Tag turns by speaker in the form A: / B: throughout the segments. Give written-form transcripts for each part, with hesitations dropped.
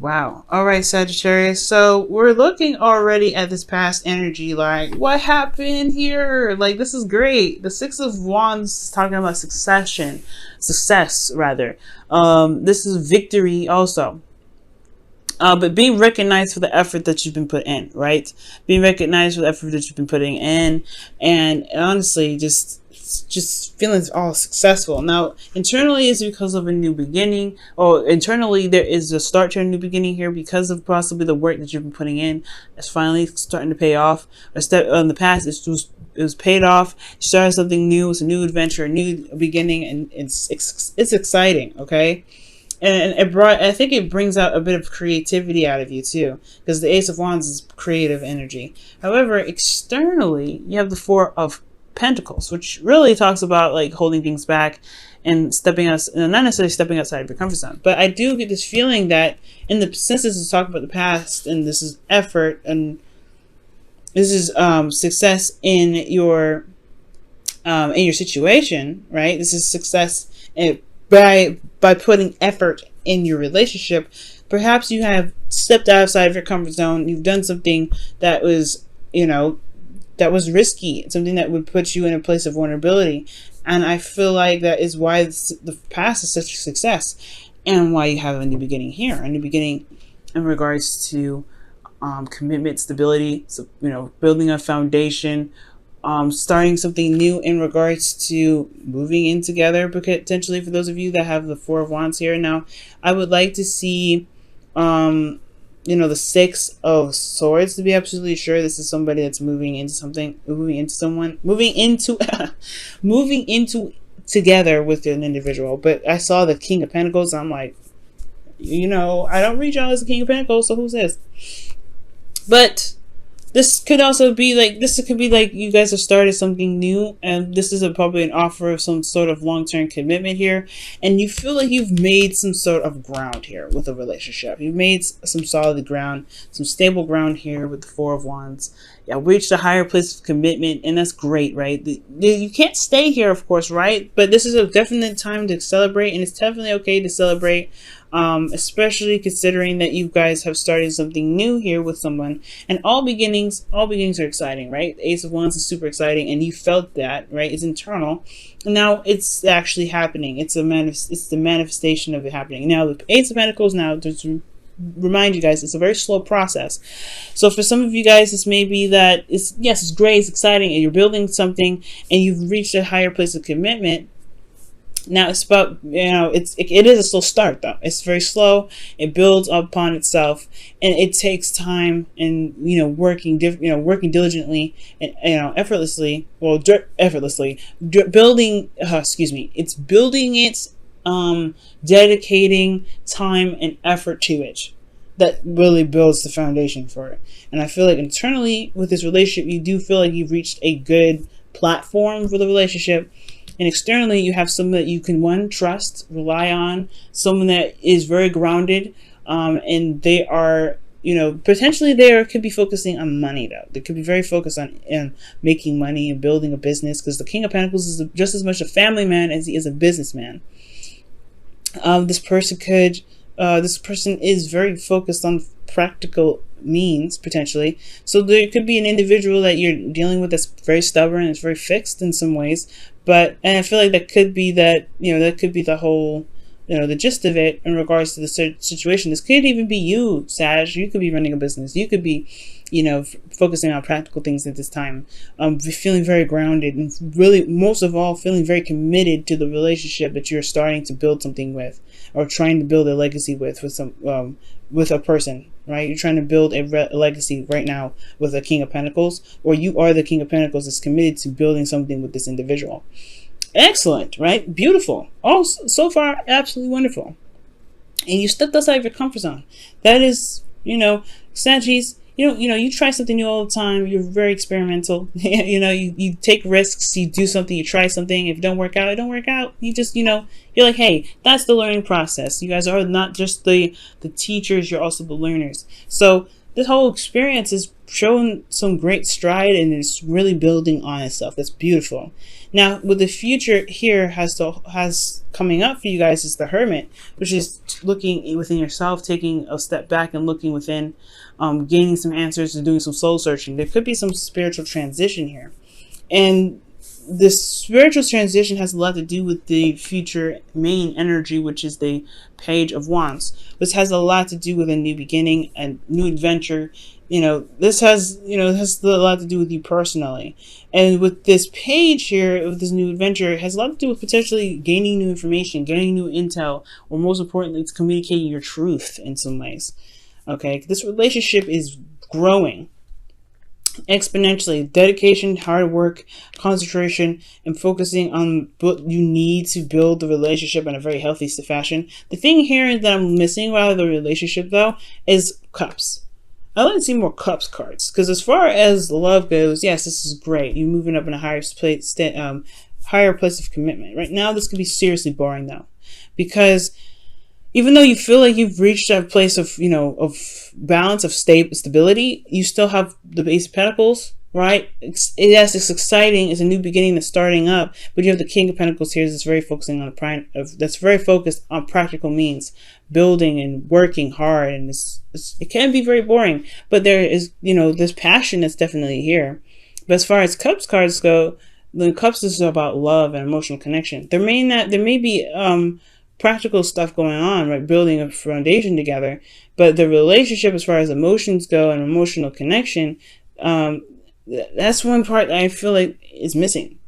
A: Wow. All right, Sagittarius. So we're looking already at this past energy. Like, what happened here? Like, this is great. The Six of Wands is talking about success rather. This is victory also. But being recognized for the effort that you've been put in, right? Being recognized for the effort that you've been putting in, and honestly, just feeling all successful. Now, internally, it's because of a new beginning, or internally there is a start to a new beginning here because of possibly the work that you've been putting in. It's finally starting to pay off. A step in the past, it was paid off. You started something new. It's a new adventure, a new beginning, and it's exciting. Okay. And I think it brings out a bit of creativity out of you too, because the Ace of Wands is creative energy. However, externally, you have the Four of Pentacles, which really talks about like holding things back and not necessarily stepping outside of your comfort zone. But I do get this feeling that since this is talking about the past, and this is effort, and this is success in your situation, right? This is success by putting effort in your relationship. Perhaps you have stepped outside of your comfort zone. You've done something that was, that was risky, something that would put you in a place of vulnerability. And I feel like that is why the past is such a success, and why you have a new beginning here, a new beginning in regards to commitment, stability, so, building a foundation, starting something new in regards to moving in together, potentially for those of you that have the Four of Wands here. Now, I would like to see, the Six of Swords to be absolutely sure this is somebody that's moving into together with an individual. But I saw the King of Pentacles. I'm like, I don't read y'all as the King of Pentacles, so who's this? But this could be like you guys have started something new, and this is probably an offer of some sort of long-term commitment here, and you feel like you've made some sort of ground here with a relationship. You've made some solid ground, some stable ground here with the Four of Wands. Yeah, reached a higher place of commitment, and that's great, right? You can't stay here, of course, right? But this is a definite time to celebrate, and it's definitely okay to celebrate. Especially considering that you guys have started something new here with someone, and all beginnings are exciting, right? The Ace of Wands is super exciting, and you felt that, right? It's internal, and now it's actually happening. It's the manifestation of it happening. Now the Ace of Pentacles, now to remind you guys, it's a very slow process. So for some of you guys, this may be that it's great, it's exciting, and you're building something, and you've reached a higher place of commitment. Now it's about, it is a slow start though. It's very slow. It builds upon itself, and it takes time, and working diligently and effortlessly. Well, effortlessly building. It's building it, dedicating time and effort to it. That really builds the foundation for it. And I feel like internally with this relationship, you do feel like you've reached a good platform for the relationship. And externally, you have someone that you can, trust, rely on, someone that is very grounded, and they are, potentially could be focusing on money, though. They could be very focused on making money and building a business, because the King of Pentacles is just as much a family man as he is a businessman. This person is very focused on practical means, potentially. So there could be an individual that you're dealing with that's very stubborn, it's very fixed in some ways. And I feel like that could be the whole, the gist of it in regards to the situation. This could even be you, Sag. You could be running a business. You could be, focusing on practical things at this time. Feeling very grounded, and really, most of all, feeling very committed to the relationship that you're starting to build something with, or trying to build a legacy with a person. Right? You're trying to build a legacy right now with a King of Pentacles, or you are the King of Pentacles that's committed to building something with this individual. Excellent, right? Beautiful. All so far, absolutely wonderful. And you stepped outside of your comfort zone. That is, Saggies, you try something new all the time. You're very experimental. You take risks. You do something. You try something. If it don't work out, it don't work out. You just, you're like, hey, that's the learning process. You guys are not just the teachers. You're also the learners. So this whole experience is showing some great stride and it's really building on itself. That's beautiful. Now, what the future here has coming up for you guys is the Hermit, which is looking within yourself, taking a step back and looking within, gaining some answers and doing some soul searching. There could be some spiritual transition here. And this spiritual transition has a lot to do with the future main energy, which is the Page of Wands. This has a lot to do with a new beginning, a new adventure. This has a lot to do with you personally. And with this page here, with this new adventure, it has a lot to do with potentially gaining new information, gaining new intel, or most importantly, it's communicating your truth in some ways. Okay, this relationship is growing exponentially. Dedication, hard work, concentration, and focusing on what you need to build the relationship in a very healthy fashion. The thing here that I'm missing out of the relationship, though, is Cups. I like to see more Cups cards, because as far as love goes, yes, this is great. You're moving up in a higher place of commitment. Right now, this could be seriously boring, though, because even though you feel like you've reached a place of, of balance, of stability, you still have the Ace of Pentacles, right? Yes, it's exciting. It's a new beginning that's starting up, but you have the King of Pentacles here that's very focusing on that's very focused on practical means, building and working hard, and it can be very boring, but there is, this passion that's definitely here. But as far as Cups cards go, the Cups is about love and emotional connection. There may be practical stuff going on, right? Building a foundation together, but the relationship, as far as emotions go and emotional connection, that's one part that I feel like is missing.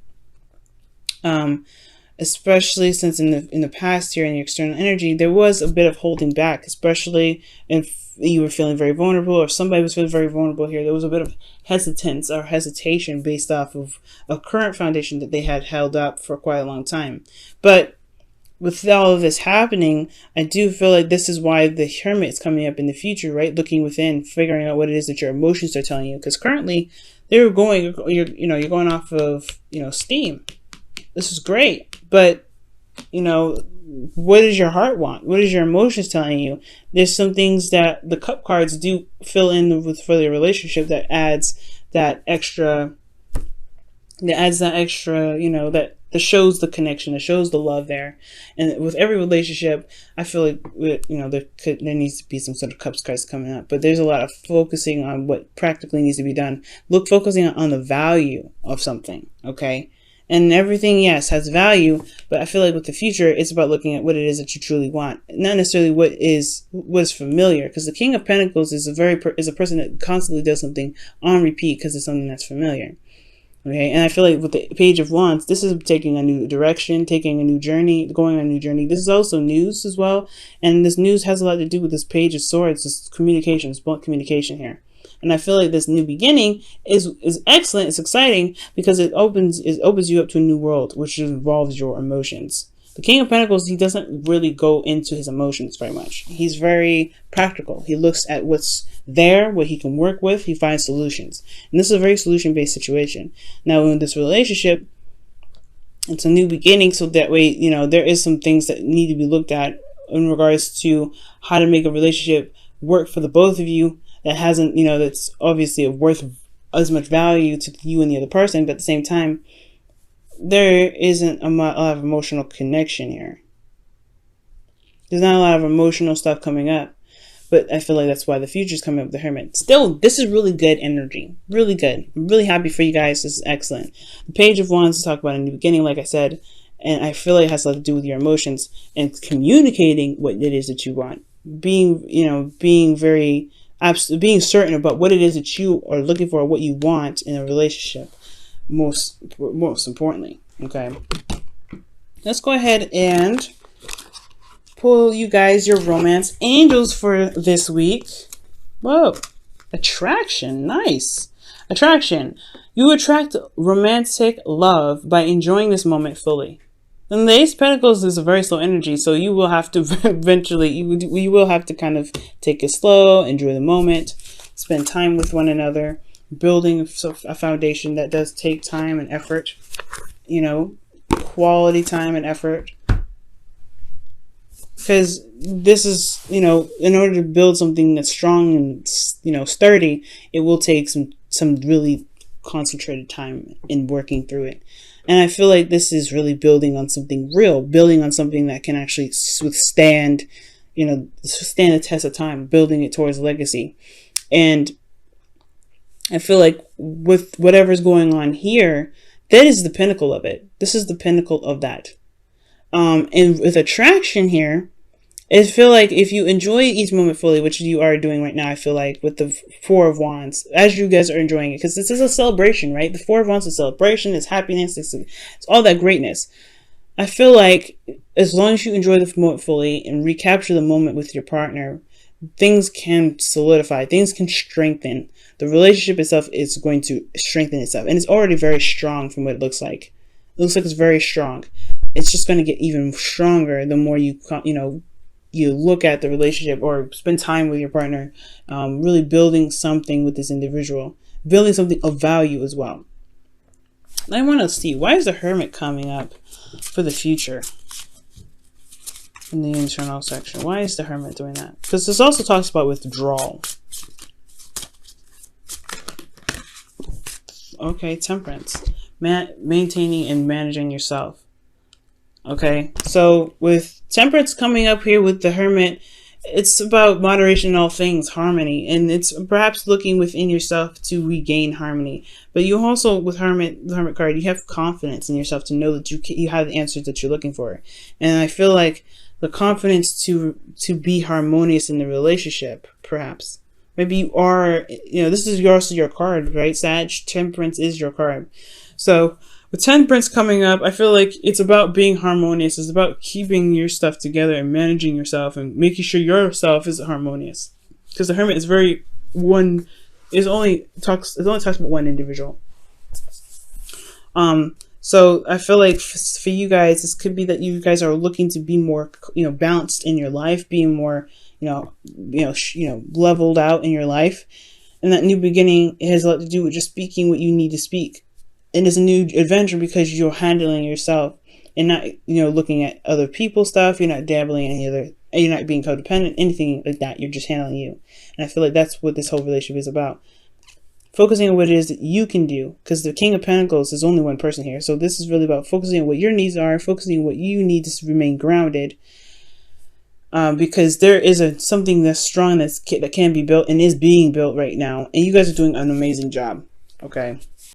A: Especially since in the past here in the external energy, there was a bit of holding back, especially if you were feeling very vulnerable, or somebody was feeling very vulnerable here. There was a bit of hesitance or hesitation based off of a current foundation that they had held up for quite a long time. But with all of this happening, I do feel like this is why the Hermit is coming up in the future, right? Looking within, figuring out what it is that your emotions are telling you. Because currently, you're going off of, steam. This is great, but what does your heart want? What is your emotions telling you? There's some things that the Cup cards do fill in with for the relationship that adds that extra. That shows the connection, that shows the love there. And with every relationship, I feel like there needs to be some sort of Cups cards coming up. But there's a lot of focusing on what practically needs to be done. Focusing on the value of something, okay? And everything, yes, has value, but I feel like with the future, it's about looking at what it is that you truly want, not necessarily what is familiar. Because the King of Pentacles is a person that constantly does something on repeat because it's something that's familiar. Okay, and I feel like with the Page of Wands, this is taking a new direction, taking a new journey, going on a new journey. This is also news as well, and this news has a lot to do with this Page of Swords, this communication, this blunt communication here. And I feel like this new beginning is excellent. It's exciting because it opens you up to a new world, which involves your emotions. The King of Pentacles, he doesn't really go into his emotions very much. He's very practical. He looks at what's there, what he can work with. He finds solutions. And this is a very solution-based situation. Now, in this relationship, it's a new beginning, so that way, there is some things that need to be looked at in regards to how to make a relationship work for the both of you that hasn't, that's obviously worth as much value to you and the other person, but at the same time, there isn't a lot of emotional connection here. There's not a lot of emotional stuff coming up, but I feel like that's why the future's coming up with the Hermit. Still, this is really good energy. Really good. I'm really happy for you guys. This is excellent. The Page of Wands to talk about in the beginning, like I said, and I feel like it has a lot to do with your emotions and communicating what it is that you want. Being certain about what it is that you are looking for, what you want in a relationship. Most importantly, okay, let's go ahead and pull you guys your romance angels for this week. Whoa, attraction, nice. Attraction, you attract romantic love by enjoying this moment fully. And the Ace of Pentacles is a very slow energy, so you will have to eventually, you will have to kind of take it slow, enjoy the moment, spend time with one another. Building a foundation that does take time and effort, quality time and effort. Because this is, in order to build something that's strong and sturdy, it will take some really concentrated time in working through it. And I feel like this is really building on something real, building on something that can actually withstand, stand the test of time, building it towards legacy. And I feel like with whatever's going on here, that is the pinnacle of it. This is the pinnacle of that. And with attraction here, I feel like if you enjoy each moment fully, which you are doing right now, I feel like with the Four of Wands, as you guys are enjoying it, because this is a celebration, right? The Four of Wands is a celebration, it's happiness, it's all that greatness. I feel like as long as you enjoy the moment fully and recapture the moment with your partner, things can solidify, things can strengthen. The relationship itself is going to strengthen itself, and it's already very strong from what it looks like. It looks like it's very strong. It's just going to get even stronger the more you look at the relationship or spend time with your partner, really building something with this individual, building something of value as well. I want to see, why is the Hermit coming up for the future in the internal section? Why is the Hermit doing that? Because this also talks about withdrawal. Okay, Temperance. Maintaining and managing yourself. Okay, so with Temperance coming up here with the Hermit, it's about moderation in all things, harmony, and it's perhaps looking within yourself to regain harmony. But you also, with the Hermit card, you have confidence in yourself to know that you have the answers that you're looking for. And I feel like the confidence to be harmonious in the relationship, perhaps. Maybe you are, this is also your card, right? Sag, Temperance is your card. So with Temperance coming up, I feel like it's about being harmonious. It's about keeping your stuff together and managing yourself and making sure yourself is harmonious. Because the Hermit is it only talks about one individual. So I feel like for you guys, this could be that you guys are looking to be more, balanced in your life, being more, leveled out in your life. And that new beginning has a lot to do with just speaking what you need to speak. And it's a new adventure because you're handling yourself and not, looking at other people's stuff. You're not dabbling in any other, you're not being codependent, anything like that. You're just handling you. And I feel like that's what this whole relationship is about. Focusing on what it is that you can do, because the King of Pentacles is only one person here. So this is really about focusing on what your needs are, focusing on what you need to remain grounded. Because there is something that's strong that can be built and is being built right now. And you guys are doing an amazing job. Okay.